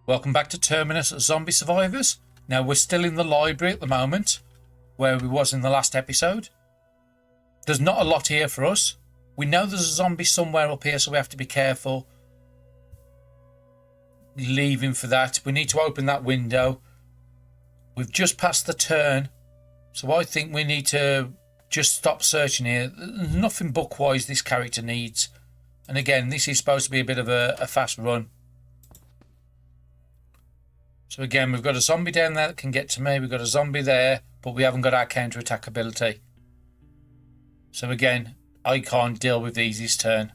Welcome back to Terminus Zombie Survivors. Now we're still in the library at the moment, where we was in the last episode. There's not a lot here for us. We know there's a zombie somewhere up here, so we have to be careful leaving for that. We need to open that window. We've just passed the turn, so I think we need to just stop searching here. There's nothing book-wise this character needs. And again, this is supposed to be a bit of a fast run. So again, we've got a zombie down there that can get to me. We've got a zombie there, but we haven't got our counter-attack ability. So again, I can't deal with these this turn.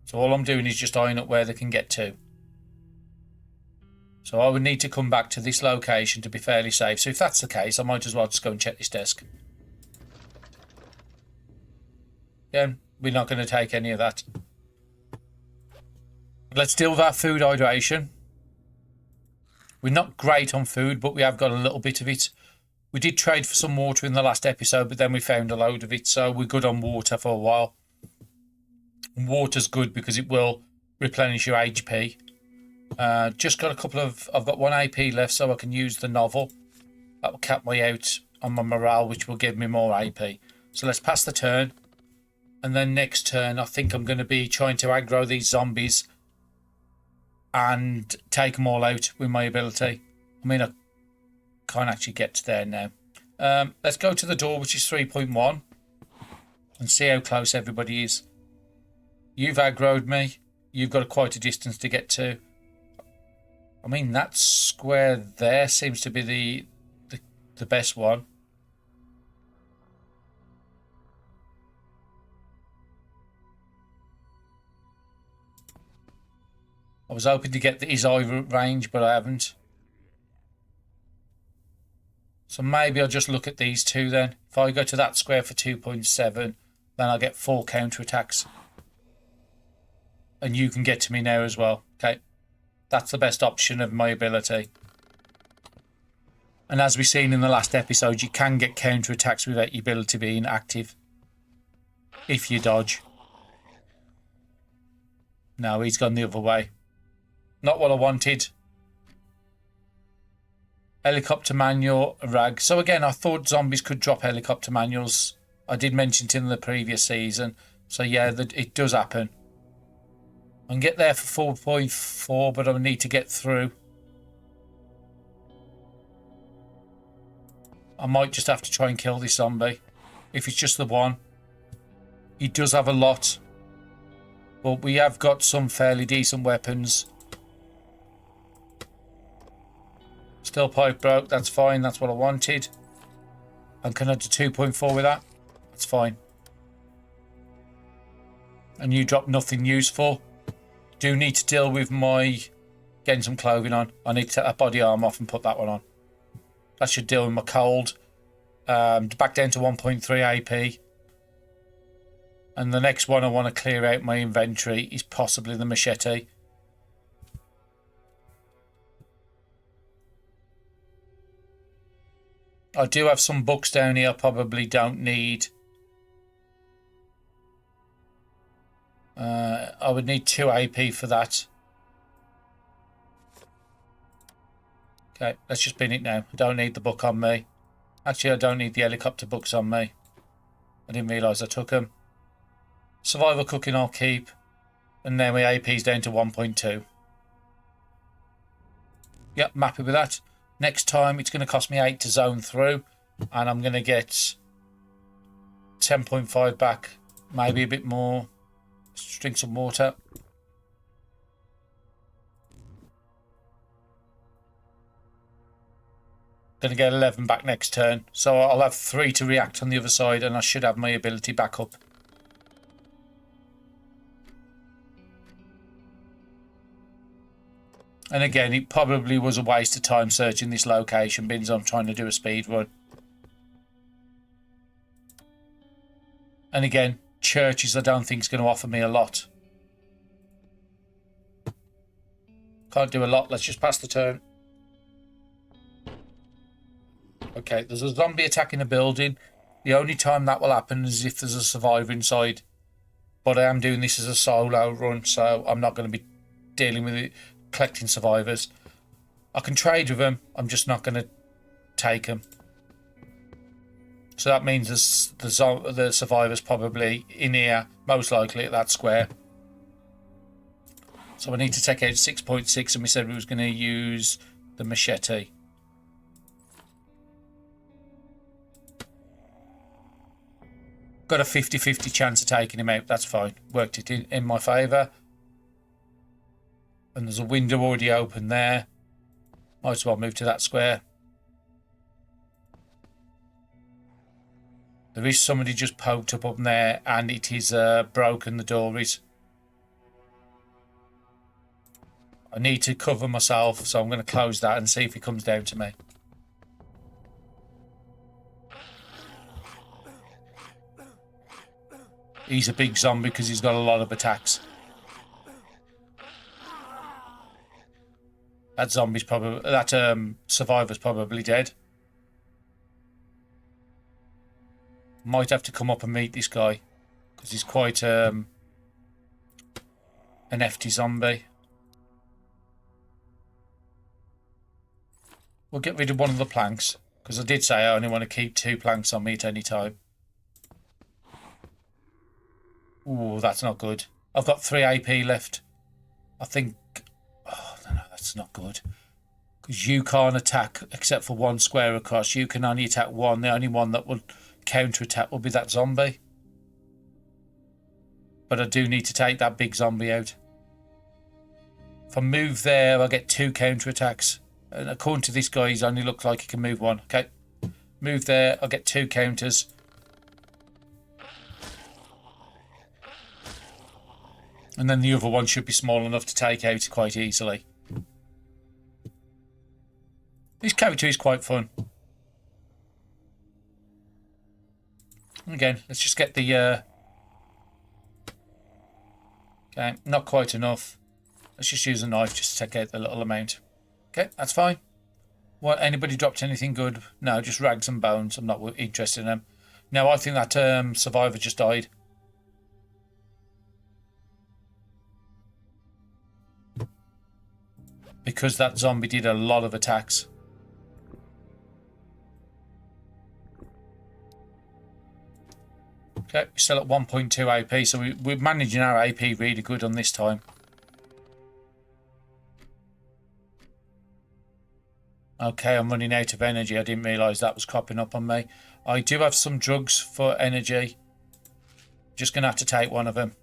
So all I'm doing is just eyeing up where they can get to. So I would need to come back to this location to be fairly safe. So if that's the case, I might as well just go and check this desk. Again, we're not going to take any of that. Let's deal with our food hydration. We're not great on food, but we have got a little bit of it. We did trade for some water in the last episode, but then we found a load of it, so we're good on water for a while. And water's good because it will replenish your HP. Just got a couple of... I've got 1 AP left, so I can use the novel. That will cap me out on my morale, which will give me more AP. So let's pass the turn. And then next turn, I think I'm going to be trying to aggro these zombies and take them all out with my ability. I mean, I can't actually get to there now. Let's go to the door, which is 3.1, and see how close everybody is. You've aggroed me. You've got quite a distance to get to. I mean, that square there seems to be the best one. I was hoping to get his eye range, but I haven't. So maybe I'll just look at these two then. If I go to that square for 2.7, then I'll get 4 counterattacks. And you can get to me now as well. Okay. That's the best option of my ability. And as we've seen in the last episode, you can get counterattacks without your ability being active. If you dodge. No, he's gone the other way. Not what I wanted. Helicopter manual, rag. So again, I thought zombies could drop helicopter manuals. I did mention it in the previous season. So yeah, it does happen. I can get there for 4.4, but I need to get through. I might just have to try and kill this zombie. If it's just the one. He does have a lot. But we have got some fairly decent weapons. Still pipe broke, that's fine, that's what I wanted. And can I do 2.4 with that? That's fine. And you drop nothing useful. Do need to deal with my getting some clothing on. I need to take that body arm off and put that one on. That should deal with my cold. Back down to 1.3 AP. And the next one I want to clear out my inventory is possibly the machete. I do have some books down here I probably don't need. I would need 2 AP for that. Okay, let's just bin it now. I don't need the book on me. Actually, I don't need the helicopter books on me. I didn't realise I took them. Survival cooking I'll keep. And then my AP's down to 1.2. Yep, I'm happy with that. Next time it's going to cost me 8 to zone through, and I'm going to get 10.5 back, maybe a bit more. Let's drink some water. Going to get 11 back next turn, so I'll have 3 to react on the other side, and I should have my ability back up. And again, it probably was a waste of time searching this location, being as I'm trying to do a speed run. And again, churches I don't think is going to offer me a lot. Can't do a lot, let's just pass the turn. Okay, there's a zombie attacking a building. The only time that will happen is if there's a survivor inside. But I am doing this as a solo run, so I'm not going to be dealing with it collecting survivors. I can trade with them. I'm just not going to take them. So that means the survivors probably in here, most likely at that square. So I need to take out 6.6, and we said we was going to use the machete. Got a 50-50 chance of taking him out. That's fine. Worked it in my favour. And there's a window already open there. Might as well move to that square. There is somebody just poked up there, and it is broken. The door is. I need to cover myself, so I'm going to close that and see if he comes down to me. He's a big zombie because he's got a lot of attacks. That zombie's probably... That survivor's probably dead. Might have to come up and meet this guy, because he's quite an hefty zombie. We'll get rid of one of the planks, because I did say I only want to keep 2 planks on me at any time. Ooh, that's not good. I've got 3 AP left. I think... Oh, no, that's not good. Because you can't attack except for 1 square across. You can only attack 1. The only one that will counter-attack will be that zombie. But I do need to take that big zombie out. If I move there, I get 2 counter-attacks. And according to this guy, he's only looks like he can move 1. Okay. Move there, I'll get 2 counters. And then the other one should be small enough to take out quite easily. This character is quite fun. Again, let's just get the... Okay, not quite enough. Let's just use a knife just to take out the little amount. Okay, that's fine. What, anybody dropped anything good? No, just rags and bones. I'm not interested in them. No, I think that survivor just died. Because that zombie did a lot of attacks. Okay, we're still at 1.2 AP, so we're managing our AP really good on this time. Okay, I'm running out of energy. I didn't realise that was cropping up on me. I do have some drugs for energy. Just going to have to take one of them.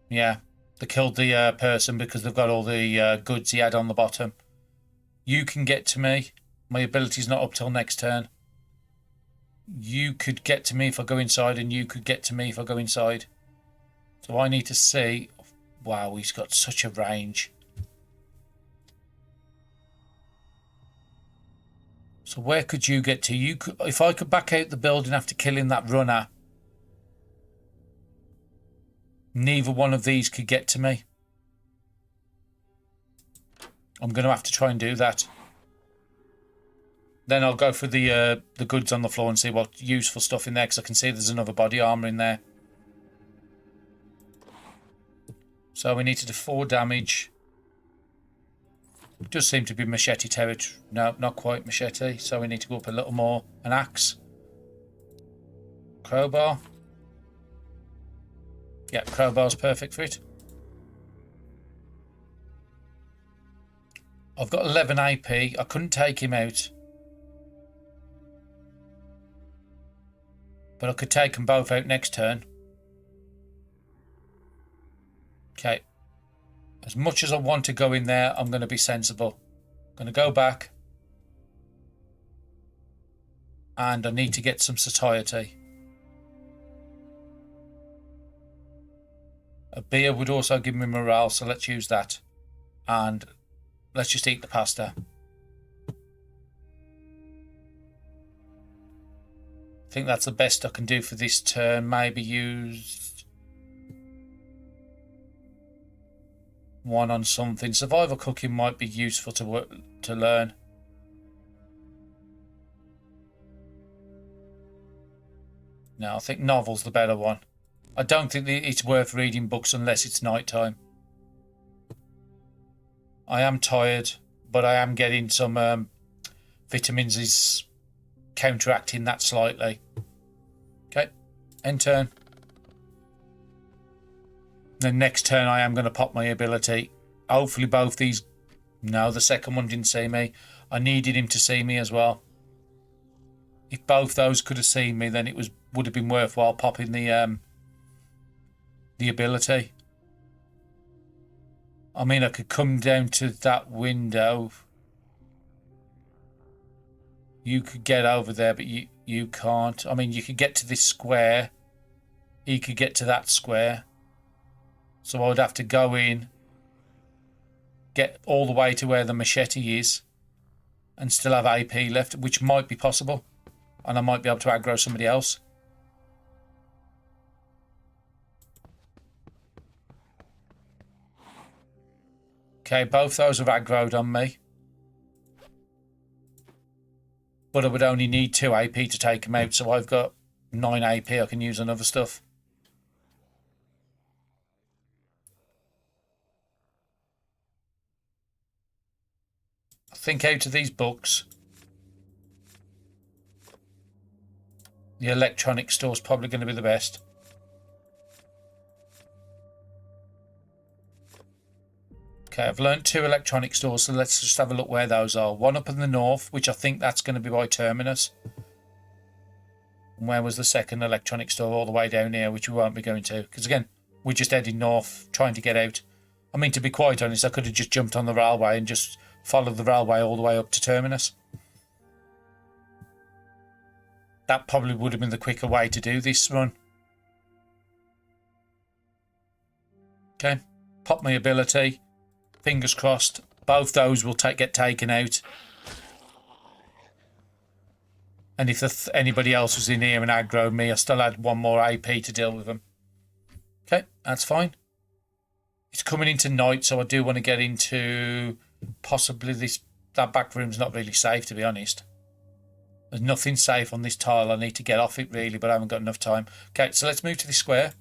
Yeah, they killed the person because they've got all the goods he had on the bottom. You can get to me. My ability's not up till next turn. You could get to me if I go inside, and you could get to me if I go inside. So I need to see... Wow, he's got such a range. So where could you get to? You could, if I could back out the building after killing that runner, neither one of these could get to me. I'm going to have to try and do that. Then I'll go for the goods on the floor and see what useful stuff in there, because I can see there's another body armor in there. So we need to do 4 damage. It does seem to be machete territory. No, not quite machete. So we need to go up a little more. An axe. Crowbar. Yeah, crowbar's perfect for it. I've got 11 AP. I couldn't take him out. But I could take them both out next turn. Okay. As much as I want to go in there, I'm going to be sensible. I'm going to go back. And I need to get some satiety. A beer would also give me morale, so let's use that. And let's just eat the pasta. I think that's the best I can do for this turn. Maybe use one on something. Survival cooking might be useful to learn. No, I think novel's the better one. I don't think it's worth reading books unless it's night time. I am tired, but I am getting some vitamins is counteracting that slightly. Okay, end turn. The next turn I am going to pop my ability. Hopefully both these... No, the second one didn't see me. I needed him to see me as well. If both those could have seen me, then it would have been worthwhile popping the ability. I mean, I could come down to that window. You could get over there, but you can't. I mean, you could get to this square. He could get to that square. So I would have to go in, get all the way to where the machete is, and still have AP left, which might be possible. And I might be able to aggro somebody else. Okay, both those have aggroed on me. But I would only need 2 AP to take them out, so I've got 9 AP. I can use on other stuff. I think out of these books, the electronic store's probably going to be the best. Okay, I've learnt 2 electronic stores, so let's just have a look where those are. One up in the north, which I think that's going to be by Terminus. And where was the second electronic store? All the way down here, which we won't be going to. Because again, we're just heading north, trying to get out. I mean, to be quite honest, I could have just jumped on the railway and just followed the railway all the way up to Terminus. That probably would have been the quicker way to do this run. Okay, pop my ability. Fingers crossed, both those will get taken out. And if anybody else was in here and aggroed me, I still had 1 more AP to deal with them. Okay, that's fine. It's coming into night, so I do want to get into possibly that back room's not really safe, to be honest. There's nothing safe on this tile. I need to get off it really, but I haven't got enough time. Okay, so let's move to the square.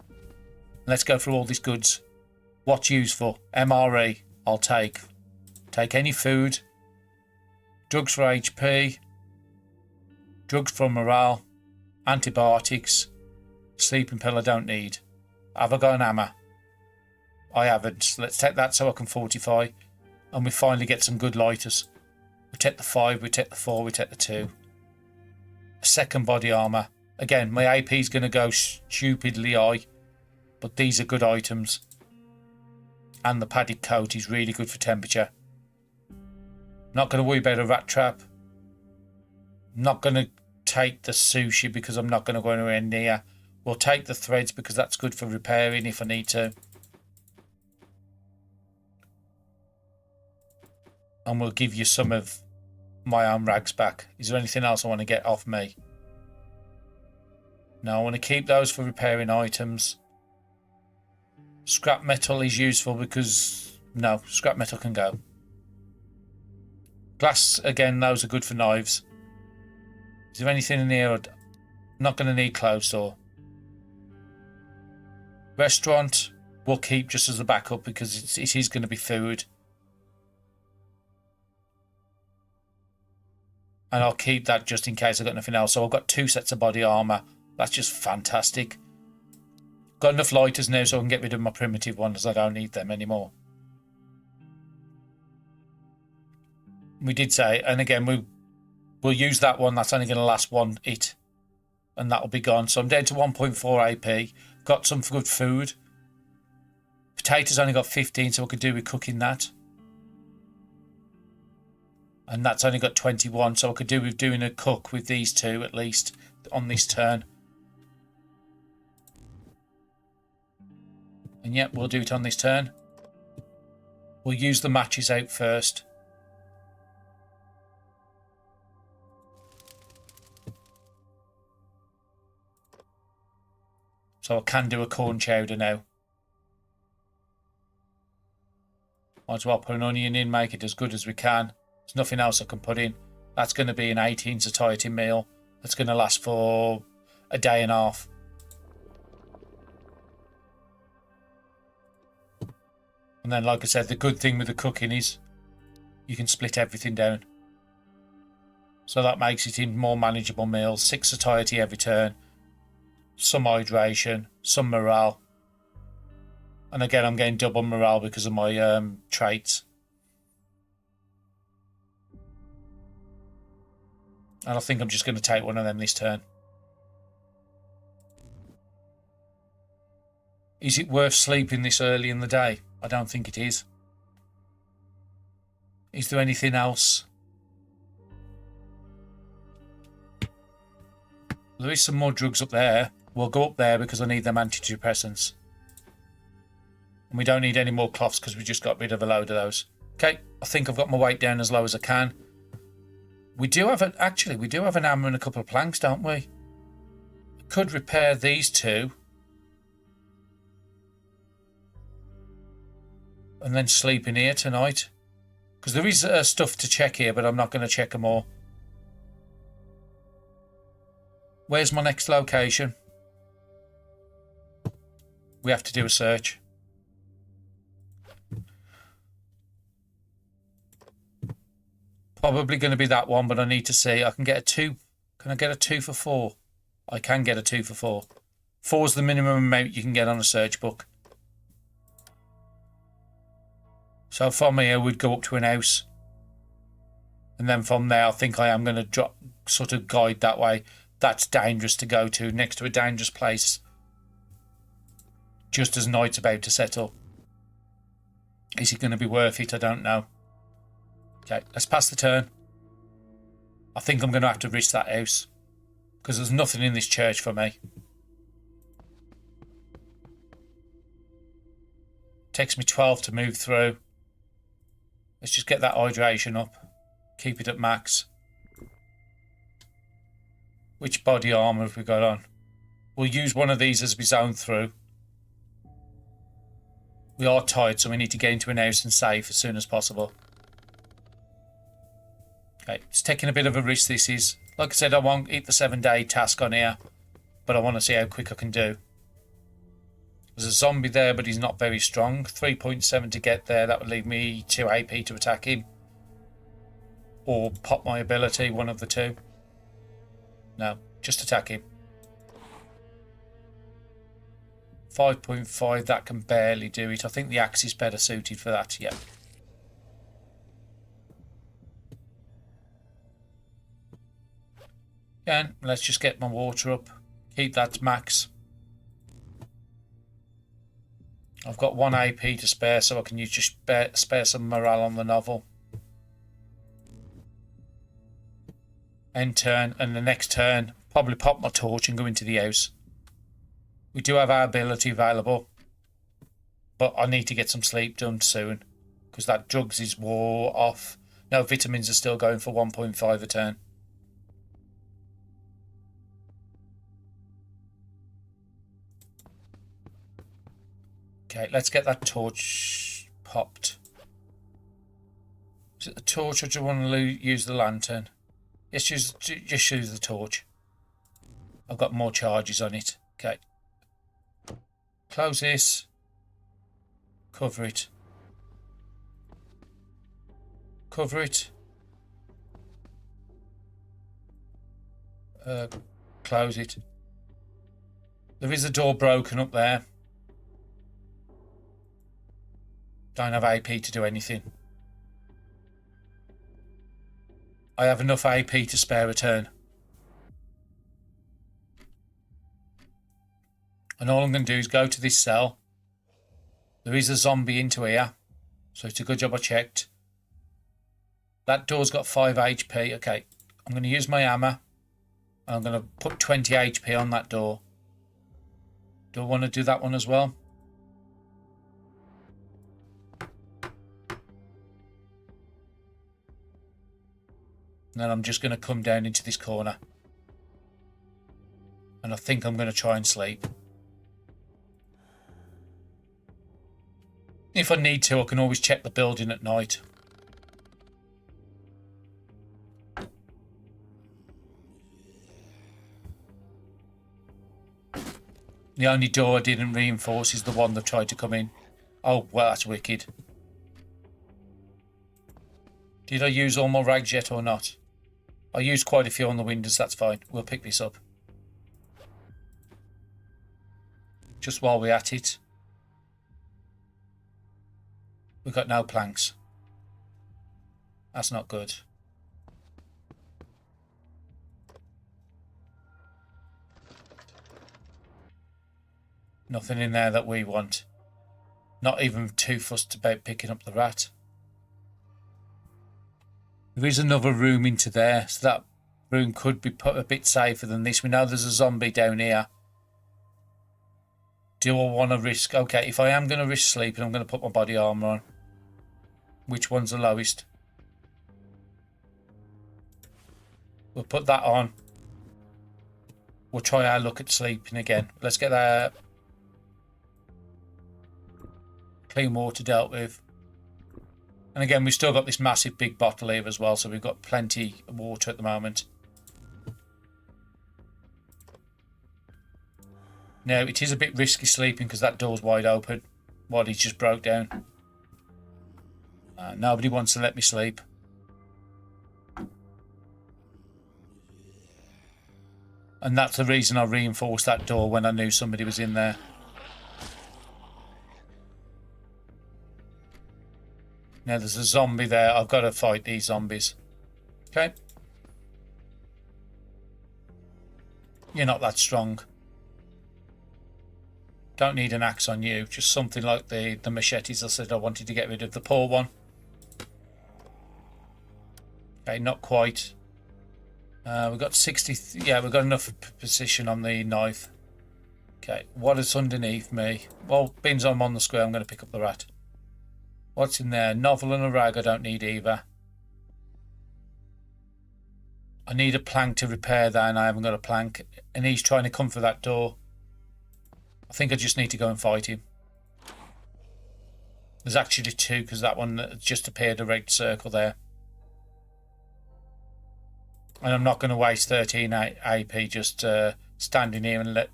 Let's go through all these goods. What's useful? MRE. I'll take any food, drugs for HP, drugs for morale, antibiotics, sleeping pill I don't need. Have I got an hammer? I haven't. Let's take that so I can fortify, and we finally get some good lighters. We take the 5, we take the 4, we take the 2. A second body armor. Again, my AP is going to go stupidly high, but these are good items. And the padded coat is really good for temperature. Not going to worry about a rat trap. Not going to take the sushi because I'm not going to go anywhere near. We'll take the threads because that's good for repairing if I need to. And we'll give you some of my own rags back. Is there anything else I want to get off me? No, I want to keep those for repairing items. Scrap metal is useful because... No, scrap metal can go. Glass, again, those are good for knives. Is there anything in here? I'm not going to need clothes store. Restaurant, we'll keep just as a backup because it is going to be food. And I'll keep that just in case I've got nothing else. So I've got 2 sets of body armour. That's just fantastic. Got enough lighters now so I can get rid of my primitive ones. I don't need them anymore. We did say, and again, we'll use that one. That's only going to last 1 hit. And that'll be gone. So I'm down to 1.4 AP. Got some good food. Potatoes only got 15, so I could do with cooking that. And that's only got 21, so I could do with doing a cook with these 2 at least on this turn. And yep, we'll do it on this turn. We'll use the matches out first. So I can do a corn chowder now. Might as well put an onion in, make it as good as we can. There's nothing else I can put in. That's going to be an 18 satiety meal. That's going to last for a day and a half. And then, like I said, the good thing with the cooking is you can split everything down. So that makes it in more manageable meals. 6 satiety every turn. Some hydration. Some morale. And again, I'm getting double morale because of my traits. And I think I'm just going to take one of them this turn. Is it worth sleeping this early in the day? I don't think it is. Is there anything else? There is some more drugs up there. We'll go up there because I need them antidepressants. And we don't need any more cloths because we just got rid of a load of those. Okay, I think I've got my weight down as low as I can. We do have actually, we do have an hammer and a couple of planks, don't we? I could repair these two. And then sleep in here tonight. Because there is stuff to check here, but I'm not going to check them all. Where's my next location? We have to do a search. Probably going to be that one, but I need to see. I can get a 2. Can I get a 2 for 4? I can get a 2 for 4. 4 is the minimum amount you can get on a search book. So from here, we'd go up to an house. And then from there, I think I am going to sort of guide that way. That's dangerous to go to, next to a dangerous place. Just as night's about to settle. Is it going to be worth it? I don't know. Okay, let's pass the turn. I think I'm going to have to risk that house. Because there's nothing in this church for me. Takes me 12 to move through. Let's just get that hydration up. Keep it at max. Which body armour have we got on? We'll use one of these as we zone through. We are tired, so we need to get into an house and save as soon as possible. Okay, it's taking a bit of a risk this is. Like I said, I won't hit the 7-day task on here, but I want to see how quick I can do. There's a zombie there, but he's not very strong. 3.7 to get there. That would leave me 2 AP to attack him. Or pop my ability, one of the two. No, just attack him. 5.5, that can barely do it. I think the axe is better suited for that, yeah. Again, let's just get my water up. Keep that max. I've got 1 AP to spare, so I can use just spare some morale on the novel. End turn, and the next turn, probably pop my torch and go into the house. We do have our ability available, but I need to get some sleep done soon, because that drugs is wore off. No, vitamins are still going for 1.5 a turn. Okay, let's get that torch popped. Is it the torch or do you want to use the lantern? Yes, just use the torch. I've got more charges on it. Okay. Close this. Cover it. Cover it. Close it. There is a door broken up there. Don't have AP to do anything. I have enough AP to spare a turn. And all I'm going to do is go to this cell. There is a zombie into here. So it's a good job I checked. That door's got 5 HP. Okay, I'm going to use my hammer. I'm going to put 20 HP on that door. Do I want to do that one as well? And then I'm just going to come down into this corner. And I think I'm going to try and sleep. If I need to, I can always check the building at night. The only door I didn't reinforce is the one that tried to come in. Oh, well, that's wicked. Did I use all my rags yet or not? I used quite a few on the windows, that's fine. We'll pick this up. Just while we're at it. We've got no planks. That's not good. Nothing in there that we want. Not even too fussed about picking up the rat. There is another room into there, so that room could be put a bit safer than this. We know there's a zombie down here. Do I want to risk? Okay, if I am going to risk sleeping, I'm going to put my body armor on. Which one's the lowest? We'll put that on. We'll try our luck at sleeping again. Let's get that clean water dealt with. And again, we've still got this massive big bottle here as well, so we've got plenty of water at the moment. Now, it is a bit risky sleeping because that door's wide open while he's just broke down. Nobody wants to let me sleep. And that's the reason I reinforced that door when I knew somebody was in there. Now there's a zombie there. I've got to fight these zombies. Okay. You're not that strong. Don't need an axe on you. Just something like the machetes I said I wanted to get rid of. The poor one. Okay, not quite. We've got 60... Yeah, we've got enough position on the knife. Okay, what is underneath me? Well, beans I'm on the square, I'm going to pick up the rat. What's in there? Novel and a rag I don't need either. I need a plank to repair that and I haven't got a plank. And he's trying to come for that door. I think I just need to go and fight him. There's actually two because that one just appeared a red circle there. And I'm not going to waste 13 AP just standing here and let...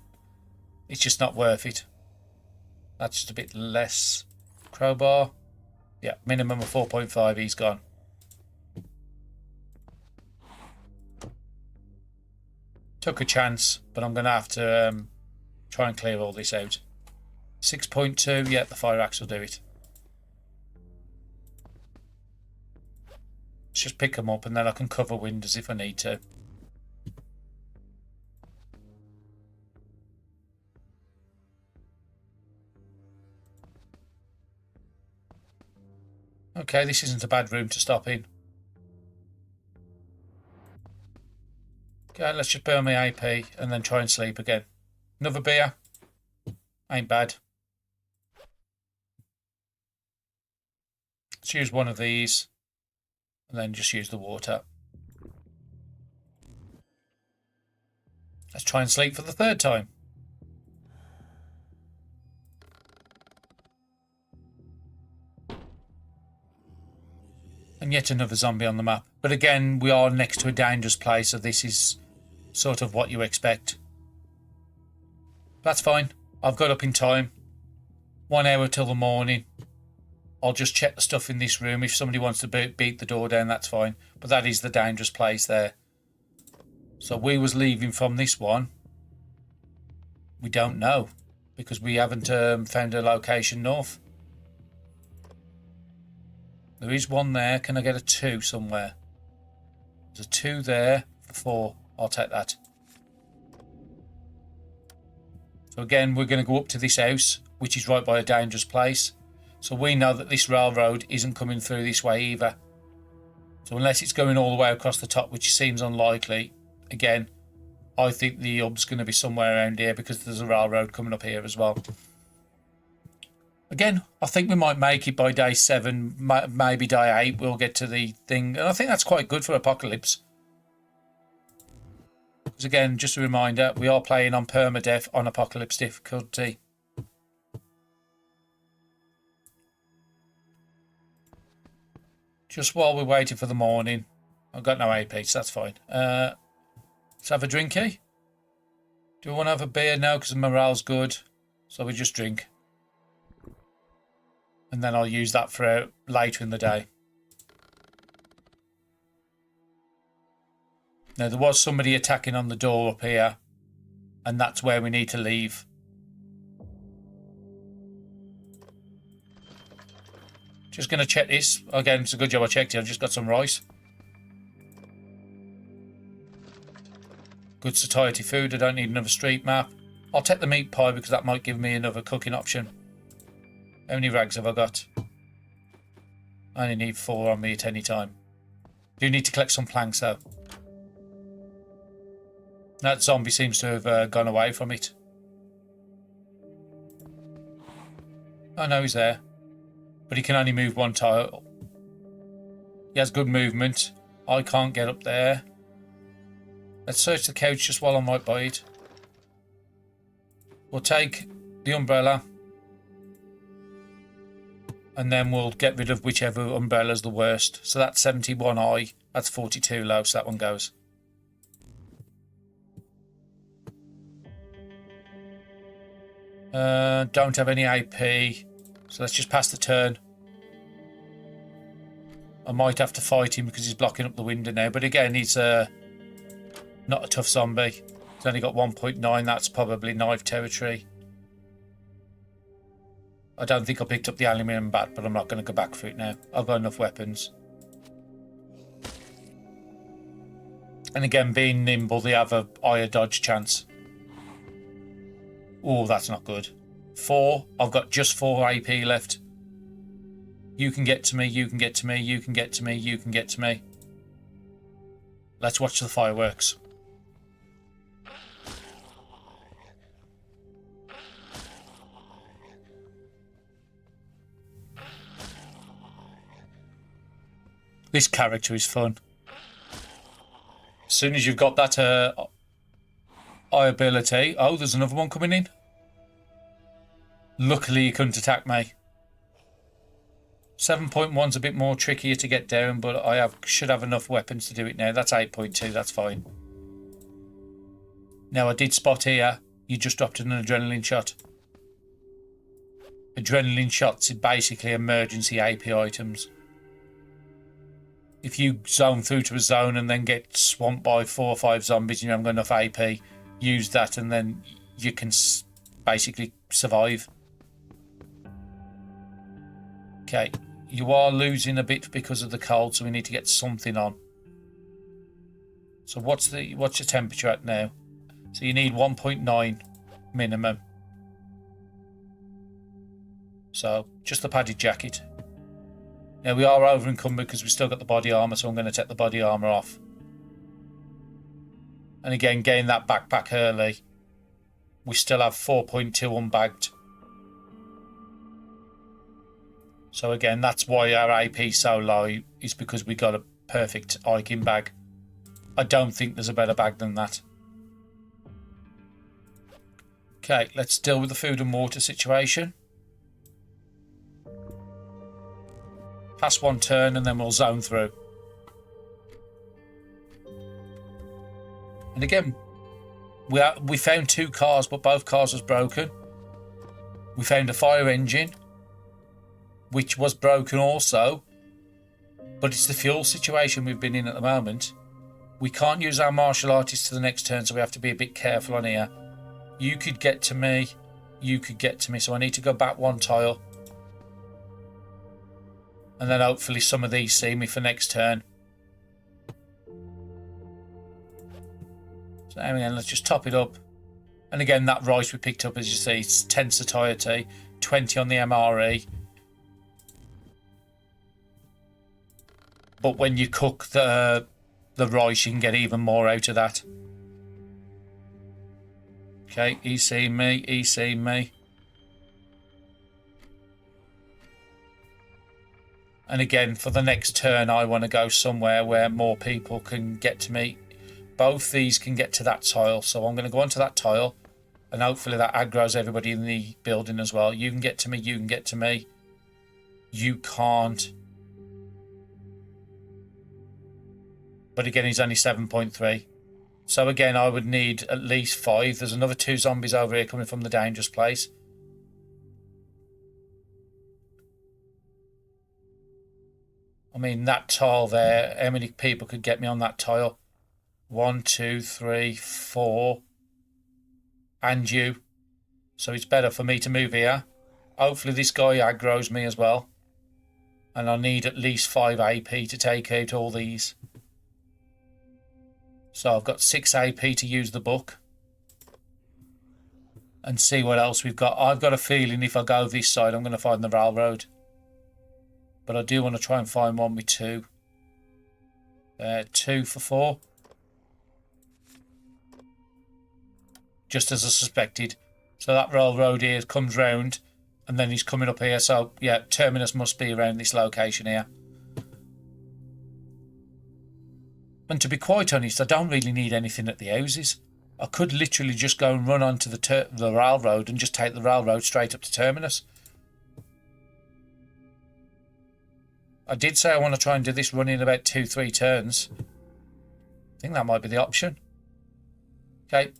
It's just not worth it. That's just a bit less. Crowbar. Yeah, minimum of 4.5. He's gone. Took a chance, but I'm going to have to try and clear all this out. 6.2. Yeah, the fire axe will do it. Let's just pick them up and then I can cover windows if I need to. Okay, this isn't a bad room to stop in. Okay, let's just burn my AP and then try and sleep again. Another beer. Ain't bad. Let's use one of these. And then just use the water. Let's try and sleep for the third time. And yet another zombie on the map. But again, we are next to a dangerous place, so this is sort of what you expect. That's fine. I've got up in time. 1 hour till the morning. I'll just check the stuff in this room. If somebody wants to beat the door down, that's fine. But that is the dangerous place there. So we was leaving from this one. We don't know. Because we haven't found a location north. There is one there. Can I get a 2 somewhere? There's a 2 there for 4. I'll take that. So again, we're going to go up to this house, which is right by a dangerous place. So we know that this railroad isn't coming through this way either. So unless it's going all the way across the top, which seems unlikely, again, I think the hub's going to be somewhere around here because there's a railroad coming up here as well. Again, I think we might make it by day 7, maybe day 8. We'll get to the thing. And I think that's quite good for Apocalypse. Because again, just a reminder, we are playing on Permadeath on Apocalypse difficulty. Just while we're waiting for the morning. I've got no AP, so that's fine. Let's have a drinky. Do we want to have a beer now because the morale's good? So we just drink. And then I'll use that for later in the day. Now, there was somebody attacking on the door up here. And that's where we need to leave. Just going to check this. Again, it's a good job I checked it. I've just got some rice. Good satiety food. I don't need another street map. I'll take the meat pie because that might give me another cooking option. How many rags have I got? I only need 4 on me at any time. Do need to collect some planks though. That zombie seems to have gone away from it. Oh no, he's there. But he can only move 1 tile. He has good movement. I can't get up there. Let's search the couch just while I'm right by it. We'll take the umbrella. And then we'll get rid of whichever umbrella's the worst. So that's 71 high. That's 42 low, so that one goes. Don't have any AP. So let's just pass the turn. I might have to fight him because he's blocking up the window now. But again, he's not a tough zombie. He's only got 1.9. That's probably knife territory. I don't think I picked up the aluminium bat, but I'm not going to go back for it now. I've got enough weapons. And again, being nimble, they have a higher dodge chance. Oh, that's not good. 4. I've got just 4 AP left. You can get to me, you can get to me, you can get to me, you can get to me. Let's watch the fireworks. This character is fun. As soon as you've got that eye ability... Oh, there's another one coming in. Luckily, he couldn't attack me. 7.1's a bit more trickier to get down, but I should have enough weapons to do it now. That's 8.2, that's fine. Now, I did spot here, you just dropped an adrenaline shot. Adrenaline shots are basically emergency AP items. If you zone through to a zone and then get swamped by 4 or 5 zombies and you haven't got enough AP, use that and then you can basically survive. Okay, you are losing a bit because of the cold, so we need to get something on. So what's your temperature at now? So you need 1.9 minimum. So just the padded jacket. Now we are over encumbered because we've still got the body armour, so I'm going to take the body armour off. And again, getting that backpack early. We still have 4.2 unbagged. So again, that's why our AP is so low, is because we got a perfect hiking bag. I don't think there's a better bag than that. Okay, let's deal with the food and water situation. Pass 1 turn and then we'll zone through. And again, we found 2 cars, but both cars was broken. We found a fire engine, which was broken also. But it's the fuel situation we've been in at the moment. We can't use our martial artist to the next turn, so we have to be a bit careful on here. You could get to me. You could get to me. So I need to go back 1 tile. And then hopefully some of these see me for next turn. So again, let's just top it up. And again, that rice we picked up, as you see, it's 10 satiety, 20 on the MRE. But when you cook the rice, you can get even more out of that. Okay, he's seen me, he's seen me. And again, for the next turn, I want to go somewhere where more people can get to me. Both these can get to that tile. So I'm going to go onto that tile. And hopefully that aggroes everybody in the building as well. You can get to me, you can get to me. You can't. But again, he's only 7.3. So again, I would need at least 5. There's another 2 zombies over here coming from the dangerous place. I mean, that tile there, how many people could get me on that tile? 1, 2, 3, 4. And you. So it's better for me to move here. Hopefully this guy aggroes me as well. And I need at least 5 AP to take out all these. So I've got 6 AP to use the book. And see what else we've got. I've got a feeling if I go this side, I'm going to find the railroad. But I do want to try and find one with 2. 2 for 4. Just as I suspected. So that railroad here comes round. And then he's coming up here. So, yeah, Terminus must be around this location here. And to be quite honest, I don't really need anything at the houses. I could literally just go and run onto the railroad and just take the railroad straight up to Terminus. I did say I want to try and do this run in about 2-3 turns. I think that might be the option. Okay.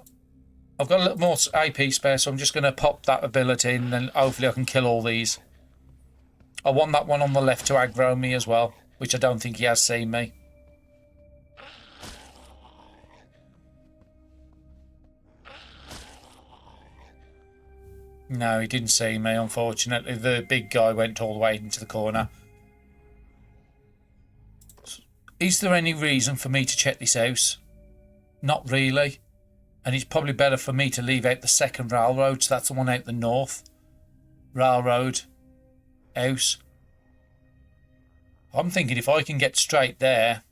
I've got a little more AP spare, so I'm just going to pop that ability in and hopefully I can kill all these. I want that one on the left to aggro me as well, which I don't think he has seen me. No, he didn't see me, unfortunately. The big guy went all the way into the corner. Is there any reason for me to check this house? Not really. And it's probably better for me to leave out the second railroad. So that's the one out the north. Railroad. House. I'm thinking if I can get straight there.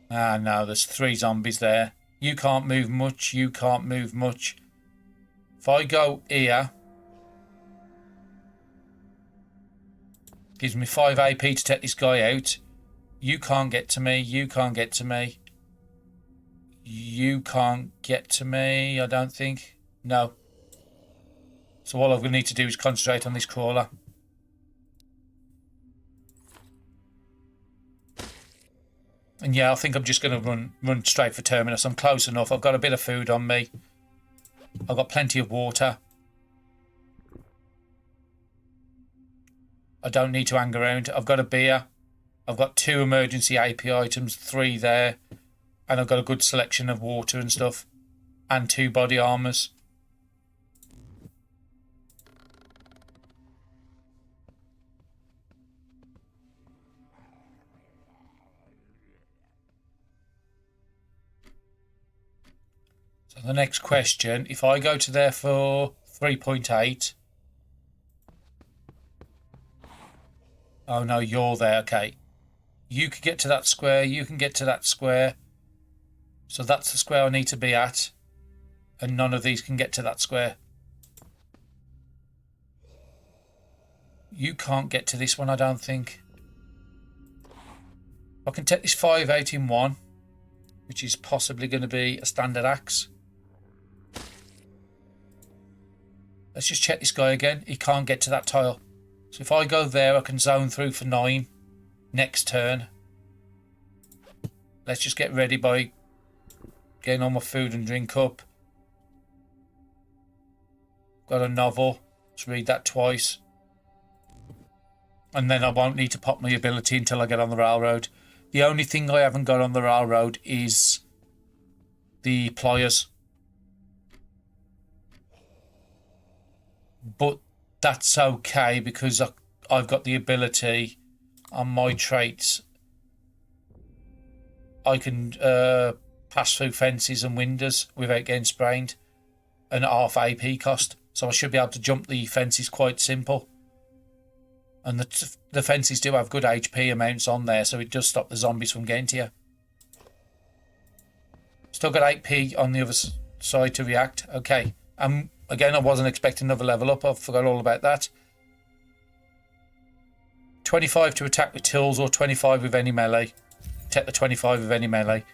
Ah, no, there's 3 zombies there. You can't move much. You can't move much. If I go here. Gives me 5 AP to take this guy out. You can't get to me. You can't get to me. You can't get to me, I don't think. No. So all I'm going to need to do is concentrate on this crawler. And yeah, I think I'm just going to run straight for Terminus. I'm close enough. I've got a bit of food on me. I've got plenty of water. I don't need to hang around. I've got a beer. I've got 2 emergency AP items, 3 there. And I've got a good selection of water and stuff. And 2 body armors. So the next question, if I go to there for 3.8. Oh no, you're there, okay. You could get to that square, you can get to that square. So that's the square I need to be at. And none of these can get to that square. You can't get to this one, I don't think. I can take this 5 out in 1. Which is possibly going to be a standard axe. Let's just check this guy again. He can't get to that tile. So if I go there, I can zone through for 9. Next turn. Let's just get ready by getting all my food and drink up. Got a novel. Let's read that twice. And then I won't need to pop my ability until I get on the railroad. The only thing I haven't got on the railroad is the pliers. But that's okay because I've got the ability on my traits. I can pass through fences and windows without getting sprained. And half AP cost. So I should be able to jump the fences quite simple. And the fences do have good HP amounts on there, so it does stop the zombies from getting to you. Still got 8p on the other side to react. Okay. Again, I wasn't expecting another level up. I forgot all about that. 25 to attack with tools or 25 with any melee. Take the 25 with any melee.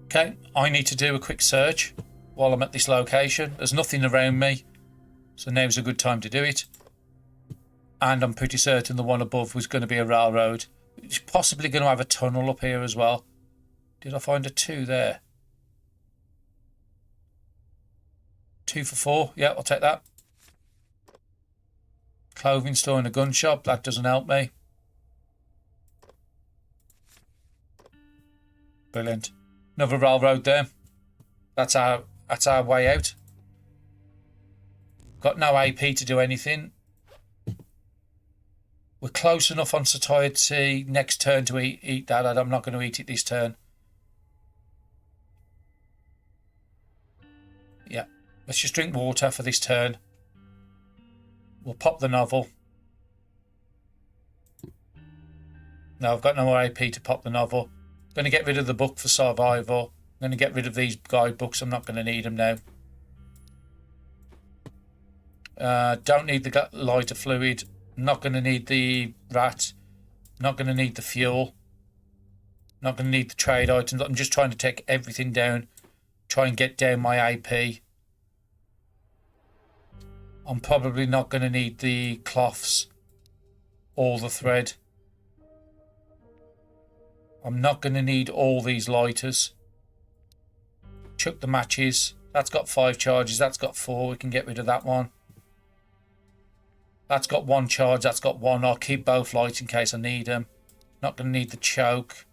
Okay, I need to do a quick search while I'm at this location. There's nothing around me, so now's a good time to do it. And I'm pretty certain the one above was going to be a railroad. It's possibly going to have a tunnel up here as well. Did I find a 2 there? 2 for 4. Yeah, I'll take that. Clothing store and a gun shop. That doesn't help me. Brilliant. Another railroad there. That's our way out. Got no AP to do anything. We're close enough on satiety next turn to eat that. I'm not going to eat it this turn. Yeah. Let's just drink water for this turn. We'll pop the novel. No, I've got no more AP to pop the novel. I'm going to get rid of the book for survival. I'm going to get rid of these guidebooks. I'm not going to need them now. Don't need the lighter fluid. Not going to need the rat. Not going to need the fuel. Not going to need the trade items. I'm just trying to take everything down. Try and get down my AP. I'm probably not going to need the cloths or the thread. I'm not going to need all these lighters. Chuck the matches. That's got 5 charges. That's got 4. We can get rid of that one. That's got 1 charge. That's got 1. I'll keep both lights in case I need them. Not going to need the choke.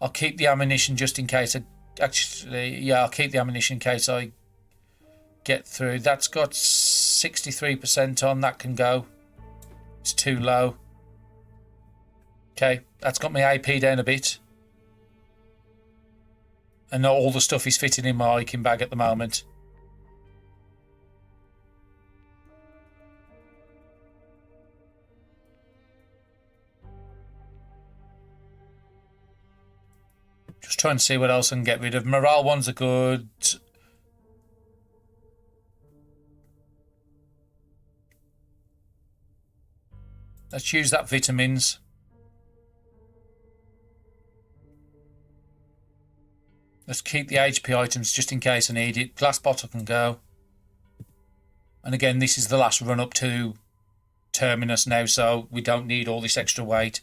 I'll keep the ammunition just in case I... Actually, yeah, I'll keep the ammunition in case I get through. That's got 63% on. That can go. It's too low. Okay, that's got my AP down a bit. And all the stuff is fitting in my hiking bag at the moment. Just trying to see what else I can get rid of. Morale ones are good. Let's use that vitamins. Let's keep the HP items just in case I need it. Glass bottle can go. And again, this is the last run up to Terminus now, so we don't need all this extra weight.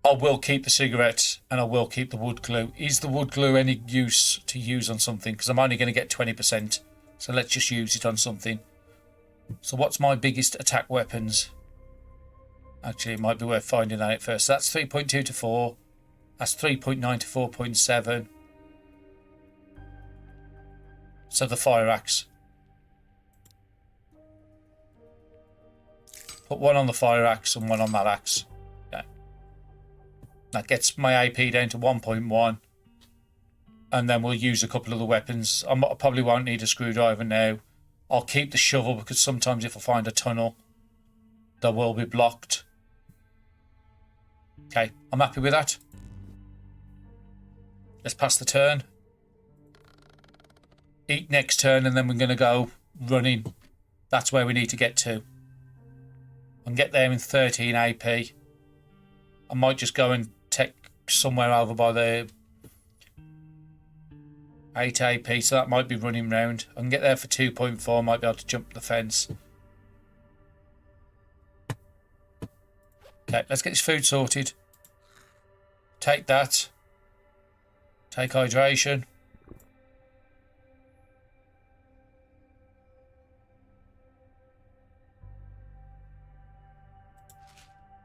I will keep the cigarettes and I will keep the wood glue. Is the wood glue any use to use on something? Because I'm only going to get 20%. So let's just use it on something. So what's my biggest attack weapons? Actually, it might be worth finding out first. So that's 3.2 to 4. That's 3.9 to 4.7. So the fire axe. Put 1 on the fire axe and 1 on that axe. Okay. That gets my AP down to 1.1. And then we'll use a couple of the weapons. I probably won't need a screwdriver now. I'll keep the shovel because sometimes if I find a tunnel, they will be blocked. Okay, I'm happy with that. Let's pass the turn. Eat next turn and then we're going to go running. That's where we need to get to. I can get there in 13 AP. I might just go and take somewhere over by the 8 AP, so that might be running round. I can get there for 2.4, might be able to jump the fence. Okay, let's get this food sorted. Take that. Take hydration.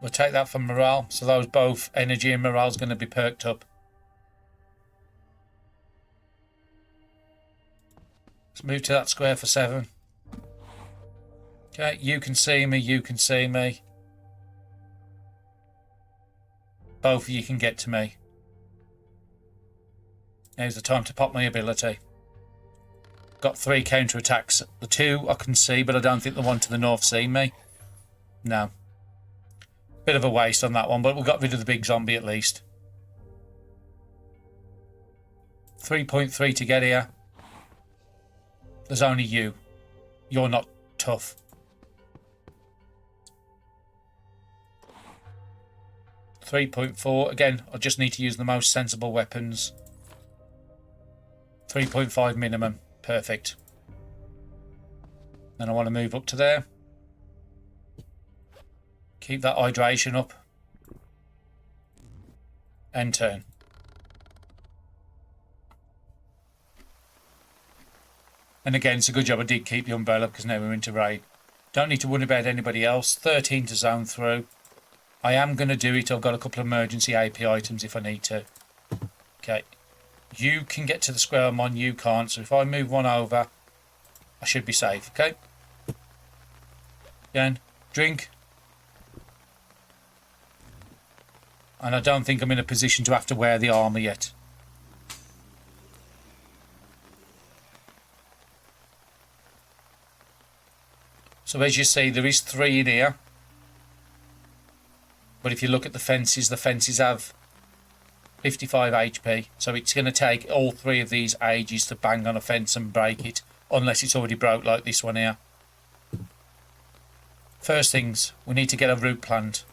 We'll take that for morale. So those both energy and morale is going to be perked up. Let's move to that square for 7. Okay, you can see me, you can see me. Both of you can get to me. Now's the time to pop my ability. Got 3 counter-attacks. The 2 I can see, but I don't think the one to the north see me. No. Bit of a waste on that one, but we got rid of the big zombie at least. 3.3 to get here. There's only you. You're not tough. $3.4. Again, I just need to use the most sensible weapons. 3.5 minimum. Perfect. Then I want to move up to there. Keep that hydration up. And turn. And again, it's a good job I did keep the umbrella because now we're into raid. Don't need to worry about anybody else. 13 to zone through. I am going to do it. I've got a couple of emergency AP items if I need to. Okay. You can get to the square I'm on. You can't. So if I move one over, I should be safe. Okay. Again, drink. And I don't think I'm in a position to have to wear the armour yet. So as you see, there is 3 in here. But if you look at the fences have 55 HP. So it's going to take all 3 of these ages to bang on a fence and break it. Unless it's already broke like this one here. First things, we need to get a route planned.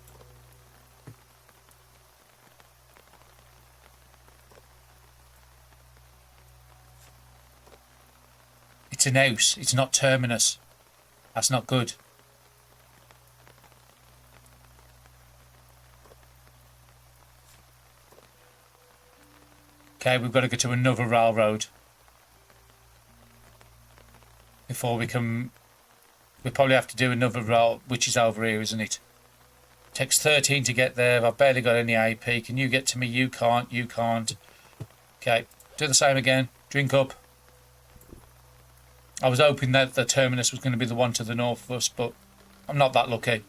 It's an house. It's not Terminus. That's not good. Okay, we've got to go to another railroad before we can. We probably have to do another rail, which is over here, isn't it? Takes 13 to get there. I've barely got any AP. Can you get to me? You can't. You can't. Okay, do the same again. Drink up. I was hoping that the Terminus was going to be the one to the north of us, but I'm not that lucky.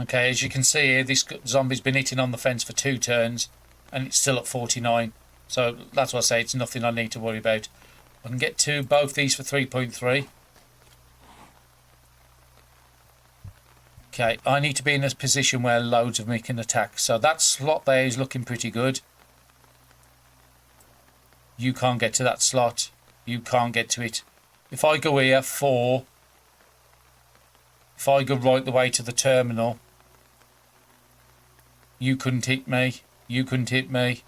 Okay, as you can see here, this zombie's been hitting on the fence for 2 turns, and it's still at 49. So that's why I say it's nothing I need to worry about. I can get to both these for 3.3. Okay, I need to be in a position where loads of me can attack. So that slot there is looking pretty good. You can't get to that slot. You can't get to it. If I go here, 4. If I go right the way to the terminal, you couldn't hit me. You couldn't hit me.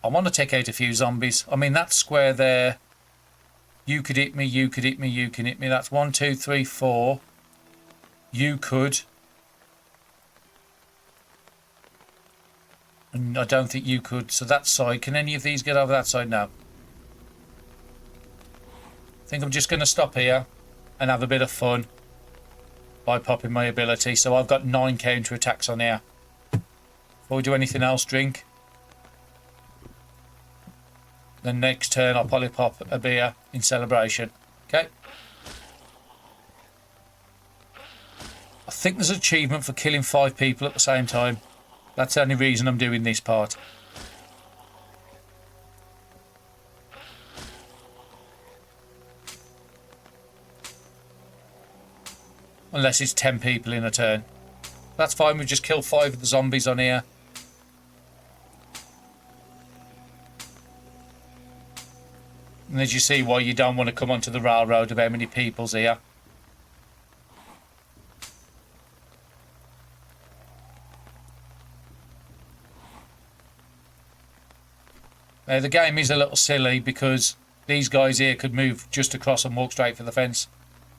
I want to take out a few zombies. I mean, that square there, you could hit me, you could hit me, you can hit me. That's 1, 2, 3, 4. You could. And I don't think you could. So that side, can any of these get over that side? No. I think I'm just going to stop here and have a bit of fun by popping my ability. So I've got 9 counter attacks on here. Before we do anything else, drink. Then next turn I'll probably pop a beer in celebration. Okay. I think there's an achievement for killing 5 people at the same time. That's the only reason I'm doing this part. Unless it's 10 people in a turn. That's fine, we've just killed 5 of the zombies on here. And as you see why you don't want to come onto the railroad of how many people's here. Now the game is a little silly because these guys here could move just across and walk straight for the fence.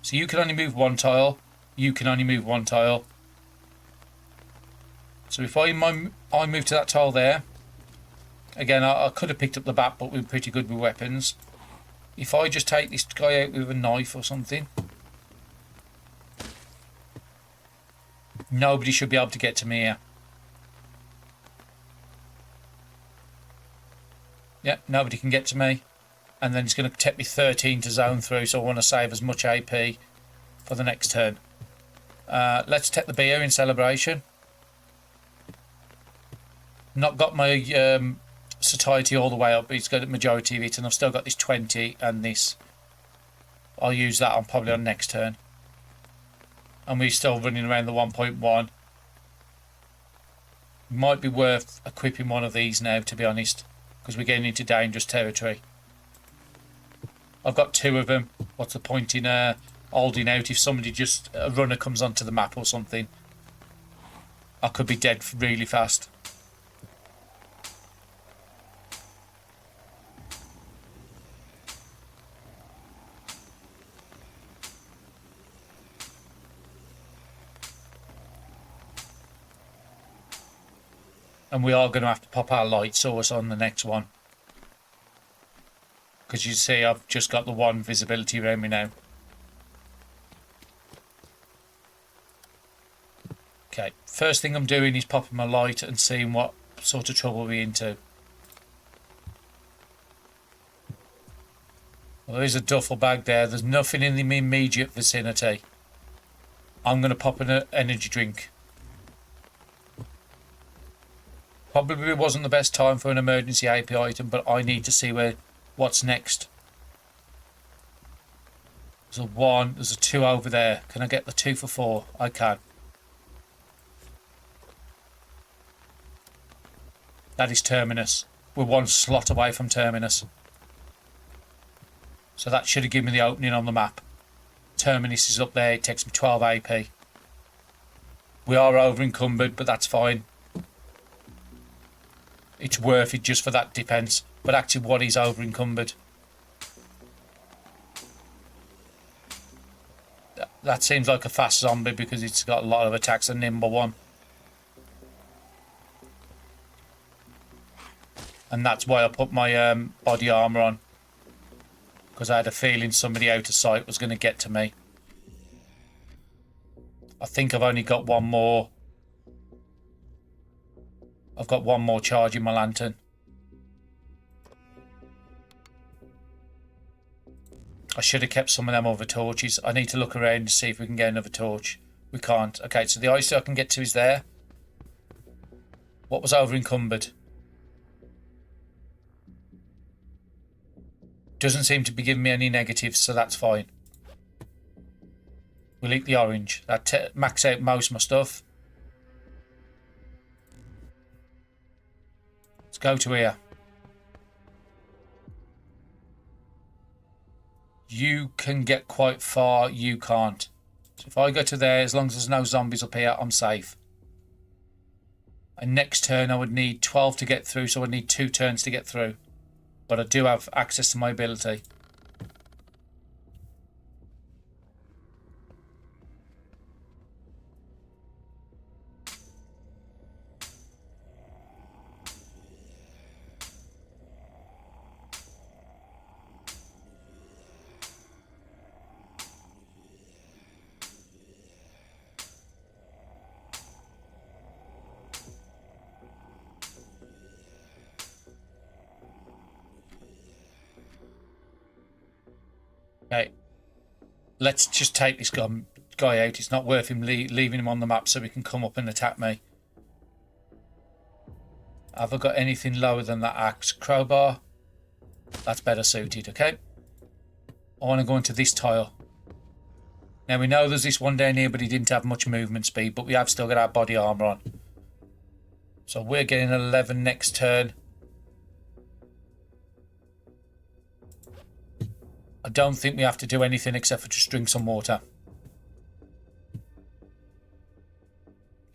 So you can only move 1 tile. You can only move 1 tile. So if I move to that tile there. Again, I could have picked up the bat, but we're pretty good with weapons. If I just take this guy out with a knife or something, nobody should be able to get to me here. Yeah, nobody can get to me. And then it's going to take me 13 to zone through, so I want to save as much AP for the next turn. Let's take the beer in celebration. Not got my satiety all the way up, but it's got a majority of it, and I've still got this 20 and this. I'll use that on probably on next turn. And we're still running around the 1.1. Might be worth equipping one of these now, to be honest, because we're getting into dangerous territory. I've got 2 of them. What's the point in holding out. If somebody just, a runner comes onto the map or something, I could be dead really fast. And we are going to have to pop our light source on the next one. Because you see I've just got the one visibility around me now. Okay, first thing I'm doing is popping my light and seeing what sort of trouble we're into. Well, there is a duffel bag there. There's nothing in the immediate vicinity. I'm going to pop an energy drink. Probably wasn't the best time for an emergency AP item, but I need to see what's next. There's a 1, there's a 2 over there. Can I get the 2 for 4? I can. That is Terminus. We're 1 slot away from Terminus. So that should have given me the opening on the map. Terminus is up there. It takes me 12 AP. We are over encumbered, but that's fine. It's worth it just for that defense. But actually, what is over encumbered? That seems like a fast zombie because it's got a lot of attacks, a nimble one. And that's why I put my body armor on. Because I had a feeling somebody out of sight was going to get to me. I think I've only got one more. I've got one more charge in my lantern. I should have kept some of them other torches. I need to look around to see if we can get another torch. We can't. Okay, so the IC I can get to is there. What was over encumbered? Doesn't seem to be giving me any negatives, so that's fine. We'll eat the orange. That max out most of my stuff. Let's go to here. You can get quite far, you can't. So if I go to there, as long as there's no zombies up here, I'm safe. And next turn I would need 12 to get through, so I need 2 turns to get through. But I do have access to my ability. Okay, let's just take this guy out. It's not worth him leaving him on the map so he can come up and attack me. Have I got anything lower than that axe? Crowbar? That's better suited, okay? I want to go into this tile. Now we know there's this one down here, but he didn't have much movement speed, but we have still got our body armor on. So we're getting 11 next turn. I don't think we have to do anything except for just drink some water.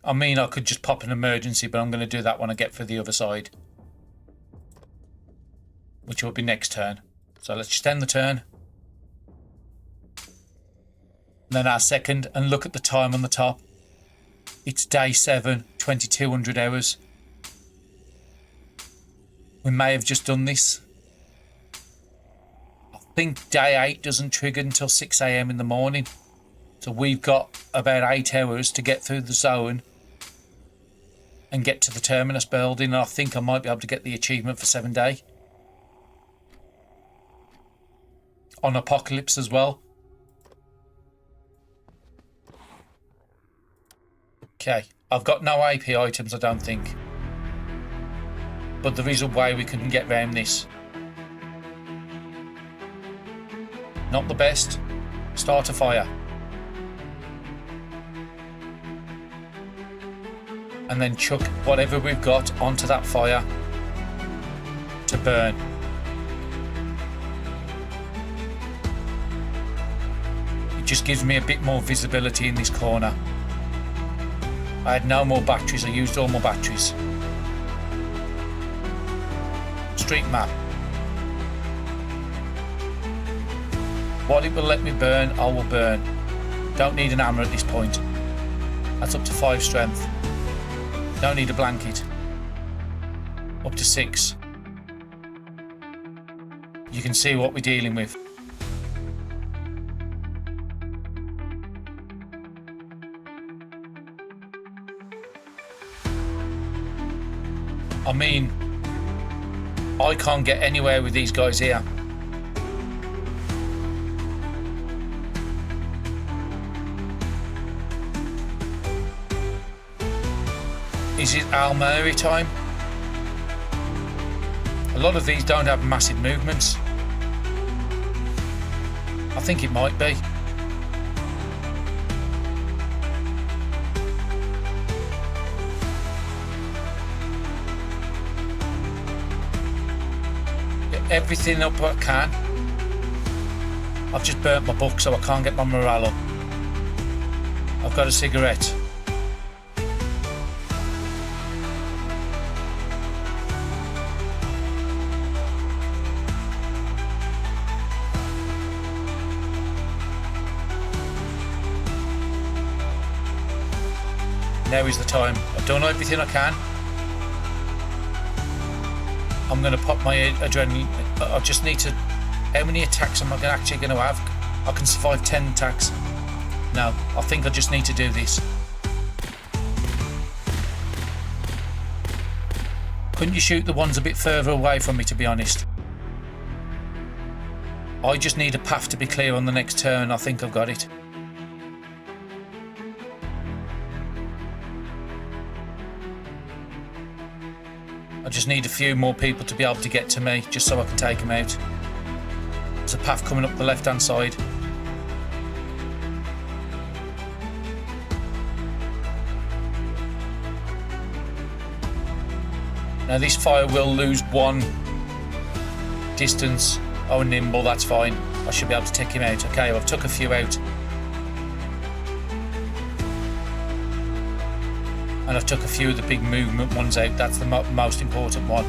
I mean, I could just pop an emergency, but I'm going to do that when I get through the other side. Which will be next turn. So let's just end the turn. Then our second, and look at the time on the top. It's day 7, 2200 hours. We may have just done this. I think day 8 doesn't trigger until 6 AM in the morning. So we've got about 8 hours to get through the zone and get to the Terminus building. And I think I might be able to get the achievement for 7 day. On Apocalypse as well. Okay, I've got no AP items, I don't think. But there is a way we can get around this. Not the best. Start a fire. And then chuck whatever we've got onto that fire to burn. just gives me a bit more visibility in this corner. I had no more batteries. I used all my batteries. Street map. What it will let me burn, I will burn. Don't need an hammer at this point. That's up to 5 strength. Don't need a blanket. Up to 6. You can see what we're dealing with. I mean, I can't get anywhere with these guys here. Is it Almeri time? A lot of these don't have massive movements. I think it might be. Get everything up I can. I've just burnt my book so I can't get my morale up. I've got a cigarette. Now is the time. I've done everything I can. I'm going to pop my adrenaline. I just need to... How many attacks am I actually going to have? I can survive 10 attacks. No, I think I just need to do this. Couldn't you shoot the ones a bit further away from me, to be honest? I just need a path to be clear on the next turn. I think I've got it. I just need a few more people to be able to get to me, just so I can take them out. There's a path coming up the left-hand side. Now this fire will lose 1 distance. Oh, nimble, that's fine. I should be able to take him out. Okay, I've took a few out. And I've took a few of the big movement ones out. That's the most important one.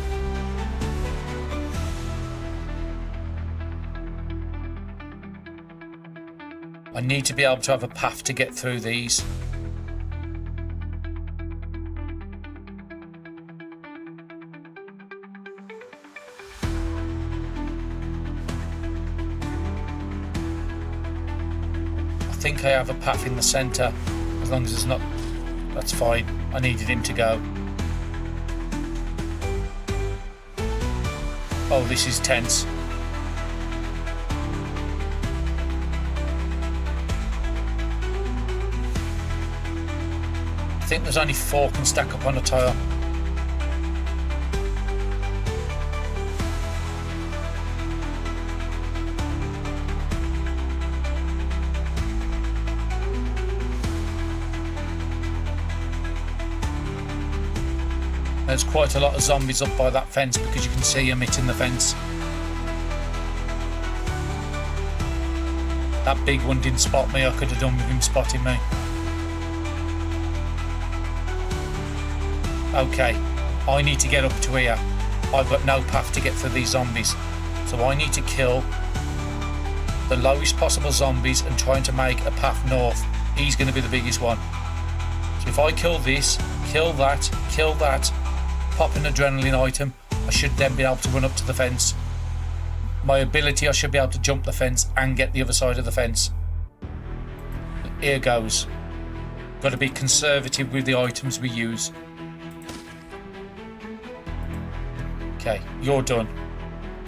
I need to be able to have a path to get through these. I think I have a path in the centre, as long as it's not... That's fine. I needed him to go. Oh, this is tense. I think there's only 4 can stack up on a tile. There's quite a lot of zombies up by that fence because you can see them hitting the fence. That big one didn't spot me. I could have done with him spotting me. Okay, I need to get up to here. I've got no path to get through these zombies. So I need to kill the lowest possible zombies and trying to make a path north. He's going to be the biggest one. So if I kill this, kill that, pop an adrenaline item, I should then be able to run up to the fence. My ability, I should be able to jump the fence and get the other side of the fence. Here goes. Got to be conservative with the items we use. Okay, you're done.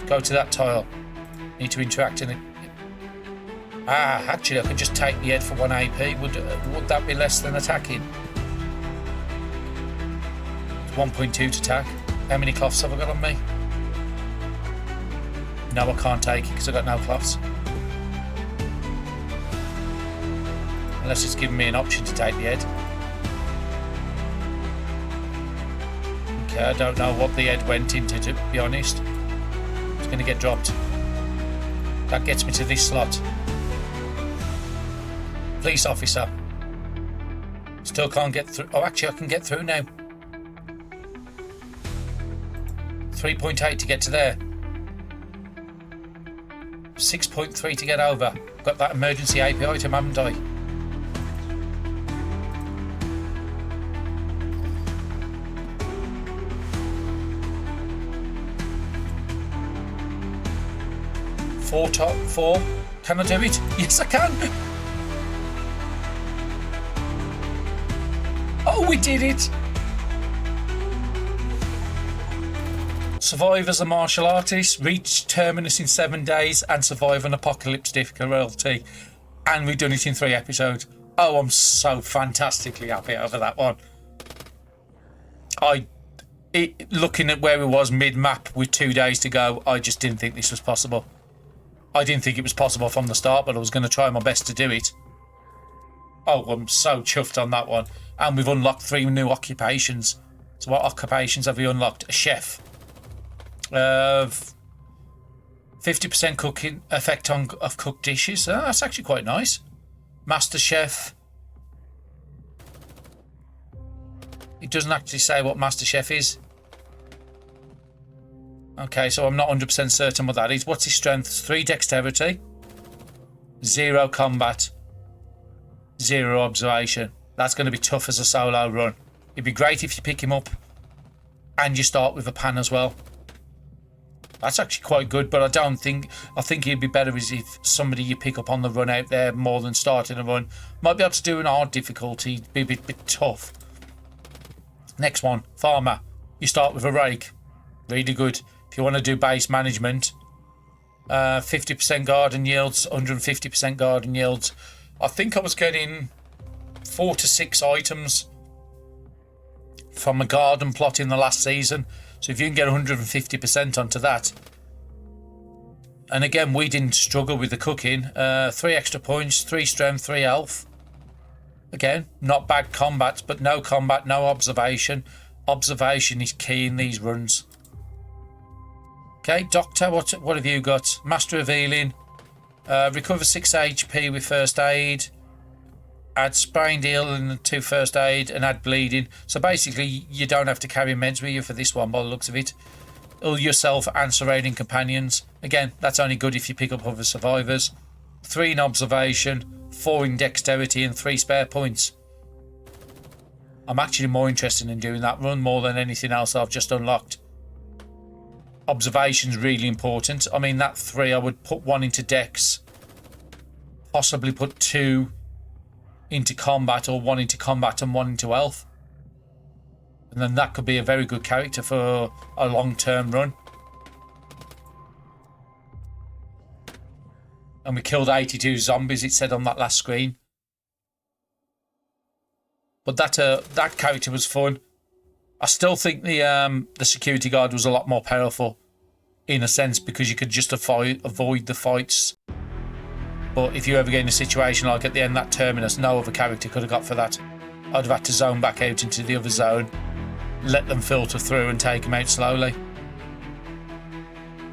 Go to that tile. Need to interact in it. Ah, actually I could just take the head for 1 AP. Would that be less than attacking? 1.2 to attack. How many cloths have I got on me? No, I can't take it because I've got no cloths. Unless it's giving me an option to take the head. Okay, I don't know what the head went into, to be honest. It's going to get dropped. That gets me to this slot. Police officer. Still can't get through. Oh, actually, I can get through now. 3.8 to get to there. 6.3 to get over. Got that emergency AP item, haven't I? Four. Can I do it? Yes, I can. Oh, we did it. Survive as a martial artist, reach Terminus in 7 days, and survive an apocalypse difficulty. And we've done it in 3 episodes. Oh, I'm so fantastically happy over that one. Looking at where we was mid-map with 2 days to go, I just didn't think this was possible. I didn't think it was possible from the start, but I was going to try my best to do it. Oh, I'm so chuffed on that one. And we've unlocked 3 new occupations. So what occupations have we unlocked? A chef. 50% cooking effect of cooked dishes. That's actually quite nice. Master chef. It doesn't actually say what master chef is. Okay, so I'm not 100% certain what that is. What's his strength? 3 dexterity, 0 combat, 0 observation. That's going to be tough as a solo run. It'd be great if you pick him up and you start with a pan as well. That's actually quite good, but I think it'd be better as if somebody you pick up on the run out there more than starting a run. Might be able to do an hard difficulty, be a bit tough. Next one, farmer. You start with a rake. Really good. If you want to do base management, 50% garden yields, 150% garden yields. I think I was getting 4 to 6 items from a garden plot in the last season. So if you can get 150% onto that. And again, we didn't struggle with the cooking. 3 extra points, 3 strength, 3 health. Again, not bad combat, but no combat, no observation. Observation is key in these runs. Okay, Doctor, what have you got? Master of Healing. Recover 6 HP with first aid. Add sprained heal and 2 first aid and add bleeding. So basically, you don't have to carry meds with you for this one by the looks of it. Heal yourself and surrounding companions. Again, that's only good if you pick up other survivors. 3 in observation, 4 in dexterity and 3 spare points. I'm actually more interested in doing that run more than anything else I've just unlocked. Observation's really important. I mean, that 3, I would put 1 into dex. Possibly put 2 into combat, or 1 into combat and 1 into health. And then that could be a very good character for a long-term run. And we killed 82 zombies, it said on that last screen. But that character was fun. I still think the security guard was a lot more powerful, in a sense, because you could just avoid the fights. But if you ever get in a situation like at the end that Terminus, no other character could have got for that. I'd have had to zone back out into the other zone, let them filter through and take them out slowly.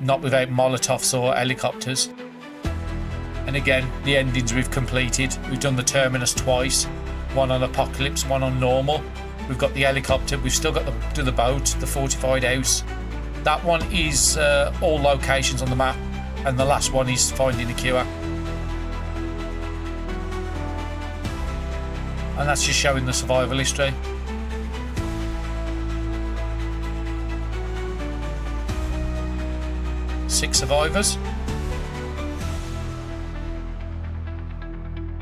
Not without Molotovs or helicopters. And again, the endings we've completed. We've done the Terminus twice. 1 on Apocalypse, 1 on Normal. We've got the helicopter. We've still got to do the boat, the fortified house. That one is all locations on the map. And the last one is finding a cure. And that's just showing the survival history. Six survivors.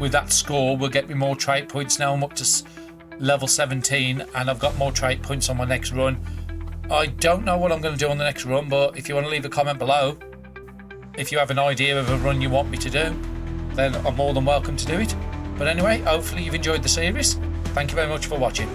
With that score, we'll get me more trait points now. I'm up to level 17 and I've got more trait points on my next run. I don't know what I'm going to do on the next run, but if you want to leave a comment below, if you have an idea of a run you want me to do, then I'm more than welcome to do it. But anyway, hopefully you've enjoyed the series. Thank you very much for watching.